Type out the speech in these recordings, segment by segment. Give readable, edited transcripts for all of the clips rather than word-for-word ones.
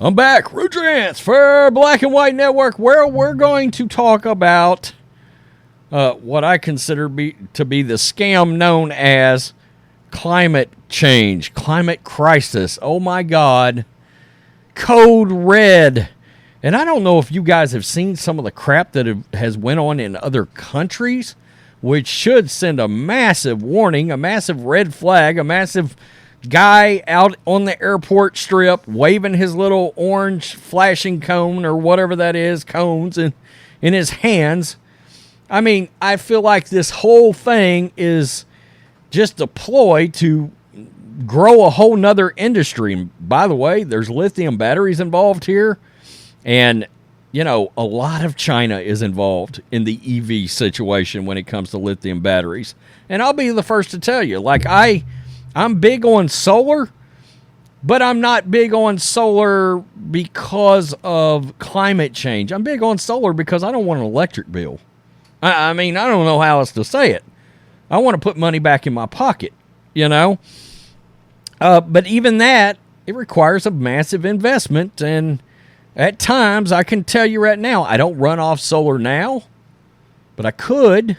I'm back, Rudrance for Black and White Network, where we're going to talk about what I consider to be the scam known as climate change, climate crisis. Oh my God, Code Red. And I don't know if you guys have seen some of the crap that has went on in other countries, which should send a massive warning, a massive red flag, a massive guy out on the airport strip waving his little orange flashing cone or whatever that is, cones in his hands. I mean, I feel like this whole thing is just a ploy to grow a whole nother industry. And by the way, there's lithium batteries involved here. And, you know, a lot of China is involved in the EV situation when it comes to lithium batteries. And I'll be the first to tell you, like, I'm big on solar, but I'm not big on solar because of climate change. I'm big on solar because I don't want an electric bill. I mean, I don't know how else to say it. I want to put money back in my pocket, you know? But even that, it requires a massive investment. And at times, I can tell you right now, I don't run off solar now, but I could.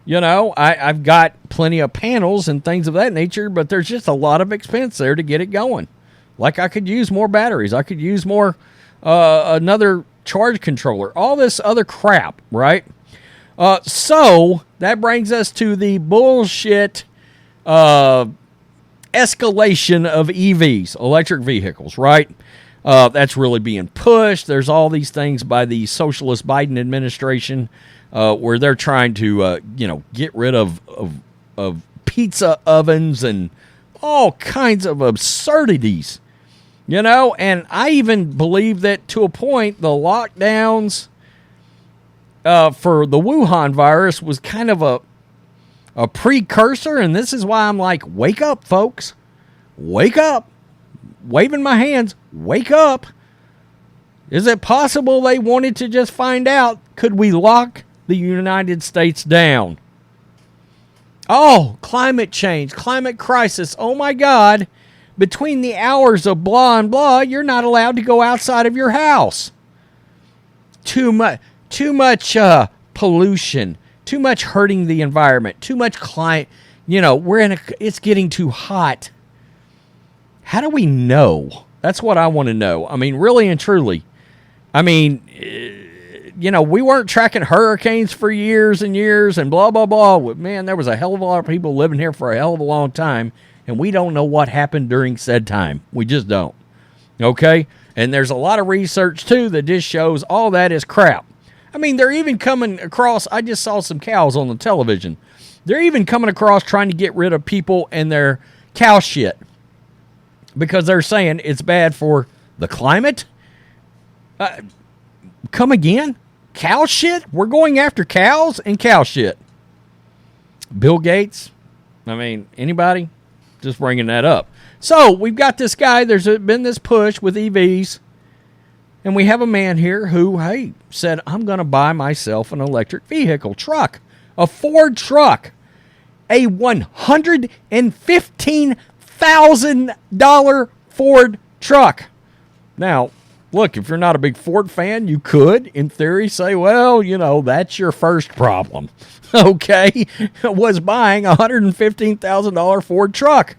You know, I've got plenty of panels and things of that nature, but there's just a lot of expense there to get it going. Like, I could use more batteries. I could use more, another charge controller, all this other crap, right? So that brings us to the bullshit escalation of EVs, electric vehicles, right? That's really being pushed. There's all these things by the socialist Biden administration where they're trying to, get rid of pizza ovens and all kinds of absurdities, you know? And I even believe that to a point, the lockdowns for the Wuhan virus was kind of a precursor. And this is why I'm like, wake up, folks. Wake up. Waving my hands. Wake up. Is it possible they wanted to just find out, could we lock the United States down? Oh, climate change, climate crisis. Oh my God. Between the hours of blah and blah, you're not allowed to go outside of your house. Too much pollution, too much hurting the environment, too much climate. You know, it's getting too hot. How do we know? That's what I want to know. I mean, really and truly. I mean, we weren't tracking hurricanes for years and years and blah, blah, blah. Man, there was a hell of a lot of people living here for a hell of a long time, and we don't know what happened during said time. We just don't. Okay? And there's a lot of research, too, that just shows all that is crap. I mean, they're even coming across, I just saw some cows on the television. They're even coming across trying to get rid of people and their cow shit because they're saying it's bad for the climate. Come again? Cow shit? We're going after cows and cow shit. Bill Gates? I mean, anybody? Just bringing that up. So, we've got this guy. There's been this push with EVs. And we have a man here who, hey, said, I'm going to buy myself an electric vehicle truck. A Ford truck. A $115,000 Ford truck. Now, look, if you're not a big Ford fan, you could, in theory, say, well, that's your first problem. Okay? Was buying a $115,000 Ford truck.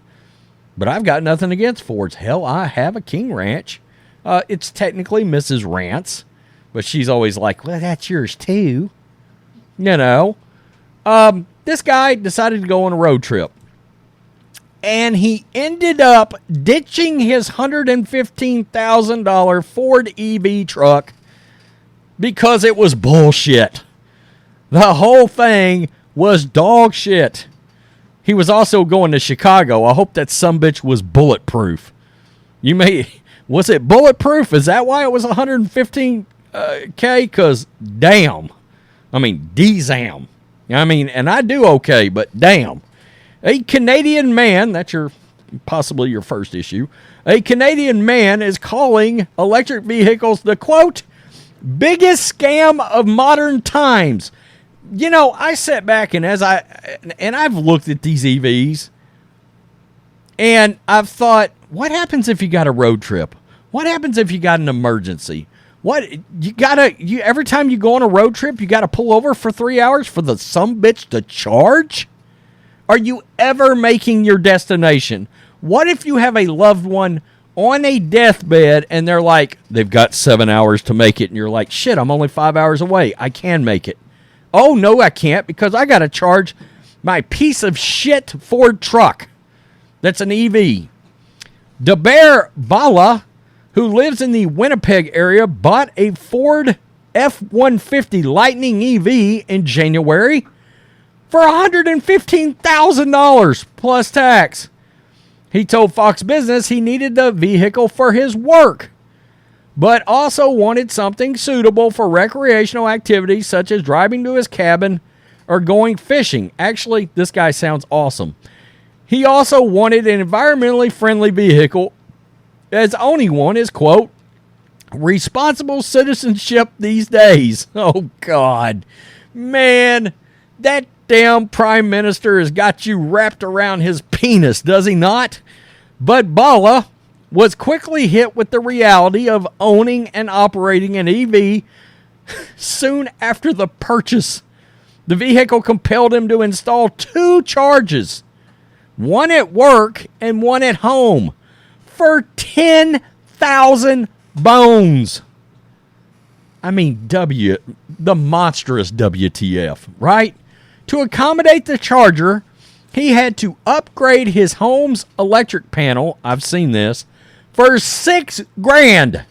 But I've got nothing against Fords. Hell, I have a King Ranch. It's technically Mrs. Rance, but she's always like, well, that's yours too. This guy decided to go on a road trip. And he ended up ditching his $115,000 Ford EV truck because it was bullshit. The whole thing was dog shit. He was also going to Chicago. I hope that sumbitch was bulletproof. Was it bulletproof? Is that why it was $115K? Because damn. I mean, D-zam. I mean, and I do okay, but damn. A Canadian man, that's possibly your first issue. A Canadian man is calling electric vehicles the, quote, biggest scam of modern times. I sat back and I've looked at these EVs and I've thought, what happens if you got a road trip? What happens if you got an emergency? Every time you go on a road trip, you gotta pull over for 3 hours for the sumbitch to charge? Are you ever making your destination? What if you have a loved one on a deathbed and they're like, they've got 7 hours to make it, and you're like, shit, I'm only 5 hours away. I can make it. Oh, no, I can't, because I got to charge my piece of shit Ford truck that's an EV. Daber Bala, who lives in the Winnipeg area, bought a Ford F-150 Lightning EV in January for $115,000 plus tax. He told Fox Business he needed the vehicle for his work, but also wanted something suitable for recreational activities such as driving to his cabin or going fishing. Actually, this guy sounds awesome. He also wanted an environmentally friendly vehicle, as only one is, quote, responsible citizenship these days. Oh, God. Man, that damn prime minister has got you wrapped around his penis, does he not? But Bala was quickly hit with the reality of owning and operating an EV soon after the purchase. The vehicle compelled him to install 2 charges, one at work and one at home, for 10,000 bones. I mean, the monstrous WTF, right? To accommodate the charger, he had to upgrade his home's electric panel, I've seen this, for $6,000.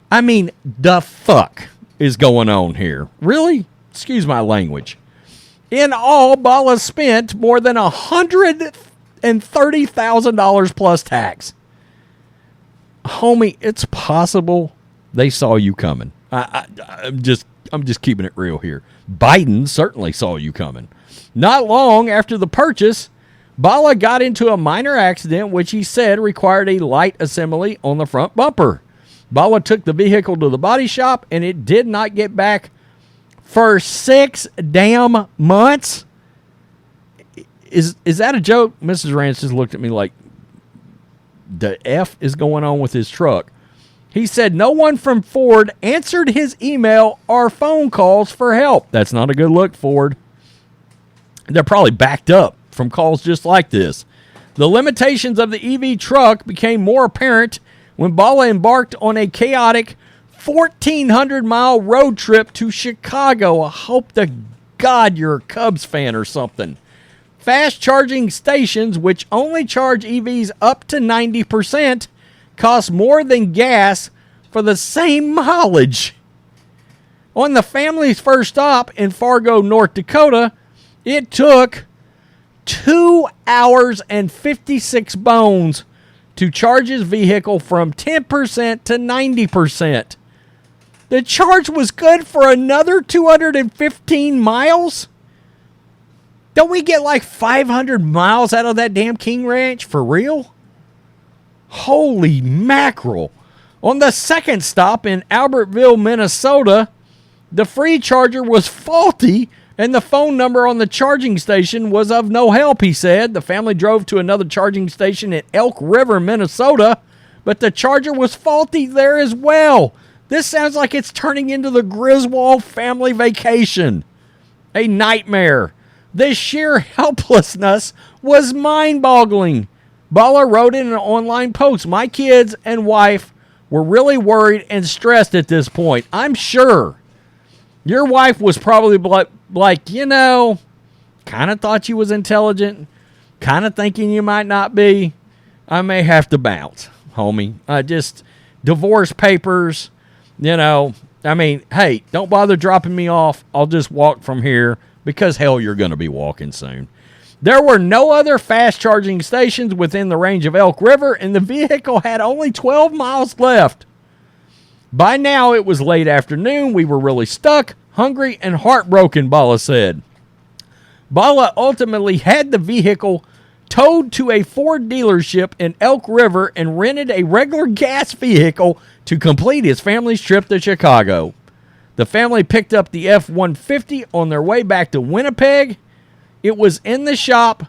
I mean, the fuck is going on here? Really? Excuse my language. In all, Bala spent more than $130,000 plus tax. Homie, it's possible they saw you coming. I'm just keeping it real here. Biden certainly saw you coming. Not long after the purchase, Bala got into a minor accident which he said required a light assembly on the front bumper. Bala took the vehicle to the body shop and it did not get back for 6 damn months. Is that a joke? Mrs. Rance just looked at me like, the F is going on with his truck. He said no one from Ford answered his email or phone calls for help. That's not a good look, Ford. They're probably backed up from calls just like this. The limitations of the EV truck became more apparent when Bala embarked on a chaotic 1,400-mile road trip to Chicago. I hope to God you're a Cubs fan or something. Fast charging stations, which only charge EVs up to 90%, cost more than gas for the same mileage. On the family's first stop in Fargo, North Dakota, it took 2 hours and 56 bones to charge his vehicle from 10% to 90%. The charge was good for another 215 miles? Don't we get like 500 miles out of that damn King Ranch for real? Holy mackerel. On the second stop in Albertville, Minnesota, the free charger was faulty and the phone number on the charging station was of no help, he said. The family drove to another charging station at Elk River, Minnesota, but the charger was faulty there as well. This sounds like it's turning into the Griswold family vacation. A nightmare. The sheer helplessness was mind-boggling. Bala wrote in an online post, "My kids and wife were really worried and stressed at this point. I'm sure your wife was probably like, you know, kind of thought you was intelligent, kind of thinking you might not be. I may have to bounce, homie. Just divorce papers, you know. I mean, hey, don't bother dropping me off. I'll just walk from here because, hell, you're going to be walking soon." There were no other fast charging stations within the range of Elk River, and the vehicle had only 12 miles left. By now, it was late afternoon. We were really stuck, hungry, and heartbroken, Bala said. Bala ultimately had the vehicle towed to a Ford dealership in Elk River and rented a regular gas vehicle to complete his family's trip to Chicago. The family picked up the F-150 on their way back to Winnipeg. It was in the shop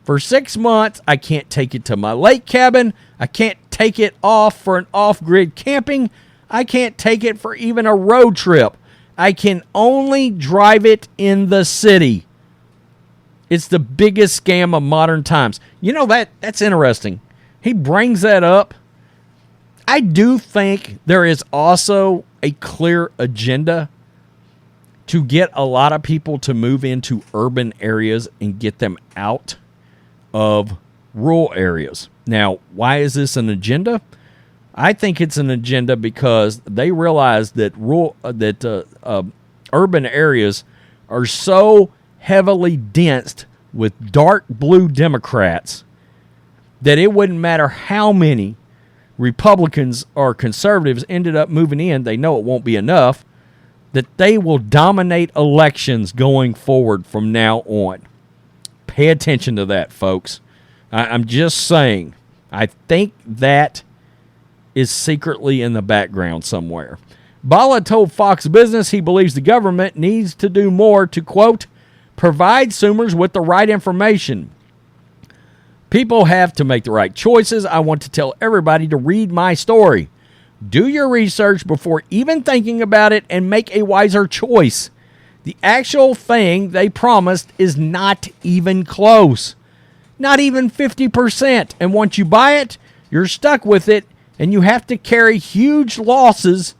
for 6 months. I can't take it to my lake cabin. I can't take it off for an off-grid camping. I can't take it for even a road trip. I can only drive it in the city. It's the biggest scam of modern times. You know, that's interesting. He brings that up. I do think there is also a clear agenda to get a lot of people to move into urban areas and get them out of rural areas. Now, why is this an agenda? I think it's an agenda because they realize that urban areas are so heavily densed with dark blue Democrats that it wouldn't matter how many Republicans or conservatives ended up moving in. They know it won't be enough. That they will dominate elections going forward from now on. Pay attention to that, folks. I'm just saying. I think that is secretly in the background somewhere. Bala told Fox Business he believes the government needs to do more to, quote, provide consumers with the right information. People have to make the right choices. I want to tell everybody to read my story. Do your research before even thinking about it and make a wiser choice. The actual thing they promised is not even close. Not even 50%. And once you buy it, you're stuck with it, and you have to carry huge losses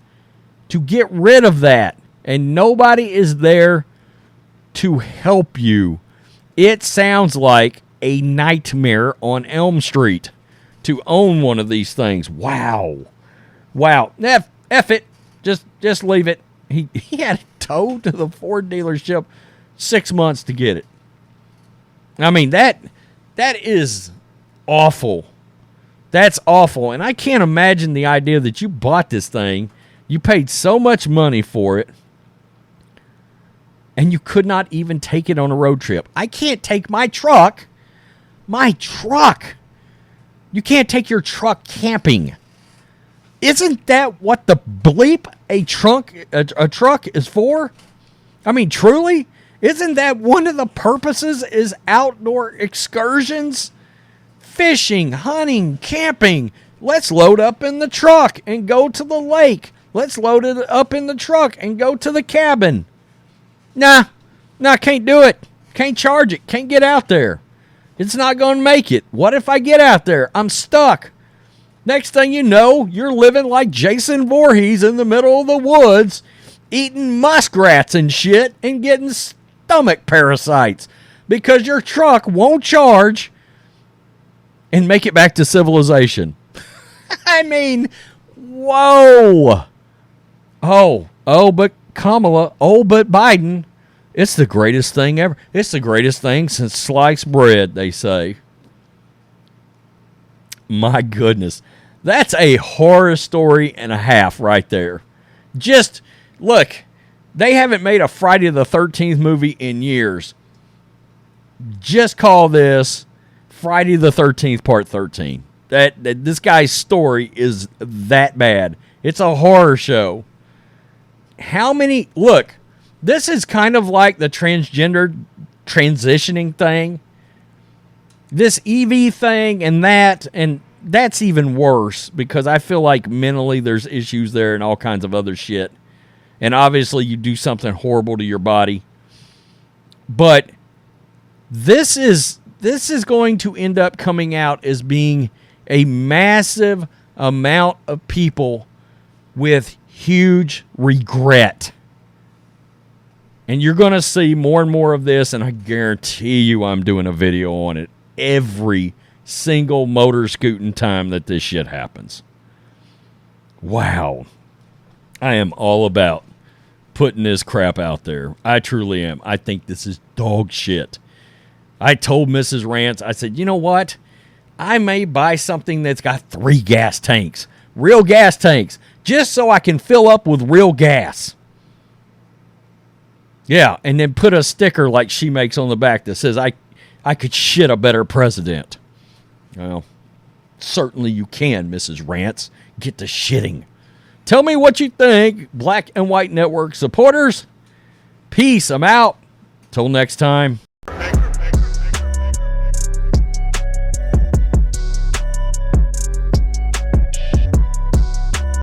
to get rid of that. And nobody is there to help you. It sounds like a nightmare on Elm Street to own one of these things. Wow. F it. Just leave it. He had it towed to the Ford dealership 6 months to get it. I mean, that is awful. That's awful. And I can't imagine the idea that you bought this thing, you paid so much money for it, and you could not even take it on a road trip. I can't take my truck. You can't take your truck camping. Isn't that what the bleep a truck is for? I mean, truly? Isn't that one of the purposes is outdoor excursions? Fishing, hunting, camping. Let's load up in the truck and go to the lake. Let's load it up in the truck and go to the cabin. Nah, can't do it. Can't charge it. Can't get out there. It's not going to make it. What if I get out there? I'm stuck. Next thing you know, you're living like Jason Voorhees in the middle of the woods, eating muskrats and shit and getting stomach parasites because your truck won't charge and make it back to civilization. I mean, whoa. Oh, but Kamala, but Biden, it's the greatest thing ever. It's the greatest thing since sliced bread, they say. My goodness. That's a horror story and a half right there. Just, look, they haven't made a Friday the 13th movie in years. Just call this Friday the 13th Part 13. That this guy's story is that bad. It's a horror show. Look, this is kind of like the transgender transitioning thing. This EV thing and that's even worse because I feel like mentally there's issues there and all kinds of other shit. And obviously you do something horrible to your body. But this is going to end up coming out as being a massive amount of people with huge regret. And you're going to see more and more of this, and I guarantee you I'm doing a video on it every single motor scooting time that this shit happens. Wow. I am all about putting this crap out there. I truly am. I think this is dog shit. I told Mrs. Rance, I said, you know what? I may buy something that's got 3 gas tanks. Real gas tanks. Just so I can fill up with real gas. Yeah, and then put a sticker like she makes on the back that says, I could shit a better president. Well, certainly you can, Mrs. Rance. Get to shitting. Tell me what you think, Black and White Network supporters. Peace. I'm out. Till next time.